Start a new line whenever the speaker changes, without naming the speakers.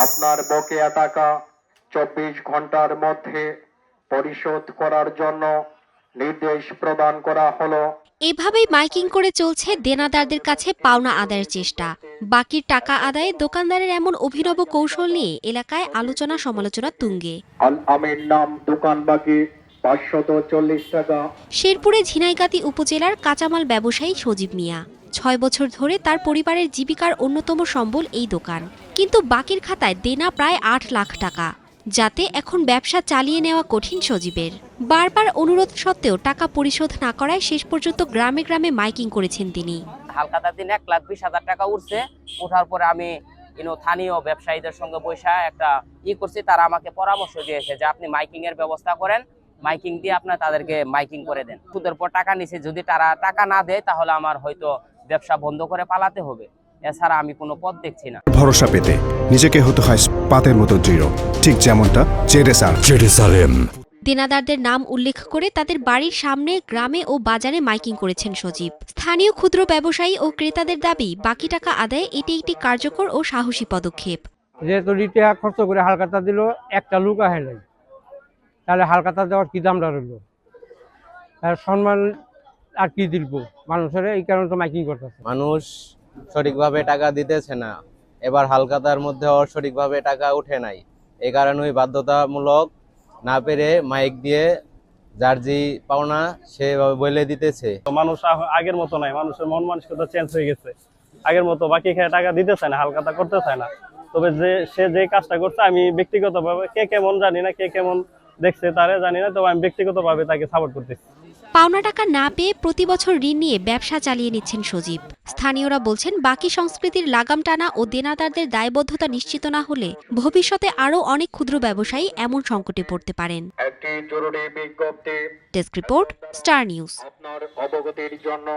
আপনার বকেয়া টাকা 24 ঘন্টার মধ্যে পরিশোধ করার জন্য নির্দেশ প্রদান করা হলো।
এভাবেই মাইকিং করে চলছে দেনাদারদের কাছে পাওনা আদায়ের চেষ্টা। বাকির টাকা আদায়ে দোকানদারের এমন অভিনব কৌশল নিয়ে এলাকায় আলোচনা সমালোচনা তুঙ্গে।
আল আমিন নাম দোকান বাকি 540 টাকা।
শেরপুরে ঝিনাইগাতী উপজেলার কাঁচামাল ব্যবসায়ী সজীব মিয়া 6 বছর ধরে তার পরিবারের জীবিকার অন্যতম সম্বল এই দোকান। কিন্তু বাকির খাতায় দেনা প্রায় 8 লাখ টাকা, যাতে এখন ব্যবসা চালিয়ে নেওয়া কঠিন সজীবের। বারবার অনুরোধ সত্ত্বেও টাকা পরিশোধ না করায় শেষ পর্যন্ত গ্রামে গ্রামে মাইকিং করেছেন তিনি।
হালখাতার দিন 1,20,000 টাকা উঠছে। ওঠার পরে আমি স্থানীয় ব্যবসায়ীদের সঙ্গে বসে একটা করছি। তারা আমাকে পরামর্শ দিয়েছে যে আপনি মাইকিং এর ব্যবস্থা করেন, মাইকিং দিয়ে আপনার তাদেরকে মাইকিং করে দেন। সুদের পর টাকা নিছে, যদি তারা টাকা না দেয় তাহলে আমার হয়তো ব্যবসা বন্ধ করে পালাতে হবে। এছাড়া আমি কোনো পথ দেখছি না।
ভরসা পেতে নিজেকে হতে হয় পাতের মতো দৃঢ়, ঠিক যেমনটা জেরুসালেম।
দেনাদারদের নাম উল্লেখ করে তাদের বাড়ির সামনে, গ্রামে ও বাজারে মাইকিং করেছেন সজীব। স্থানীয় ক্ষুদ্র ব্যবসায়ী ও ক্রেতাদের দাবি, বাকি টাকা আদায়ে এটি একটি কার্যকর ও সাহসী পদক্ষেপ।
যেহেতু টাকা খরচ করে হালখাতা দিল, একটা লোক আহে নাই, তাহলে হালখাতা দেওয়ার কি দামটা রইল? তার সম্মান আর কি দিব মানুষের? এই কারণে তো মাইকিং করতেছে।
মানুষ সঠিকভাবে টাকা দিতেছে না। এবার হালখাতার মধ্যেও সঠিকভাবে টাকা উঠে নাই, এই কারণেই বাধ্যতামূলক না পেরে মাইক দিয়ে যার যে পাওনা সেভাবে বলে দিতেছে।
মানুষ আগের মতো নাই, মানুষের মন মানসিকতা চেঞ্জ হয়ে গেছে। আগের মতো বাকি খেয়ে টাকা দিতে চায় না, হালখাতা করতে চায় না। তবে সে যে কাজটা করছে, আমি ব্যক্তিগতভাবে কে কেমন জানি না, কে কেমন দেখছে তারে জানি না, তবে আমি ব্যক্তিগতভাবে তাকে সাপোর্ট করতেছি।
পাওনা টাকা না পেয়ে প্রতি বছর ঋণ নিয়ে ব্যবসা চালিয়ে নিচ্ছেন সজীব। স্থানীয়রা বলছেন, বাকি সংস্কৃতির লাগাম টানা ও দেনাদারদের দায়বদ্ধতা নিশ্চিত না হলে ভবিষ্যতে আরও অনেক ক্ষুদ্র ব্যবসায়ী এমন সংকটে পড়তে পারেন।
একটি জরুরি বিজ্ঞপ্তি
ডেস্ক রিপোর্ট, স্টার নিউজ।
আপনার অবগতির জন্য।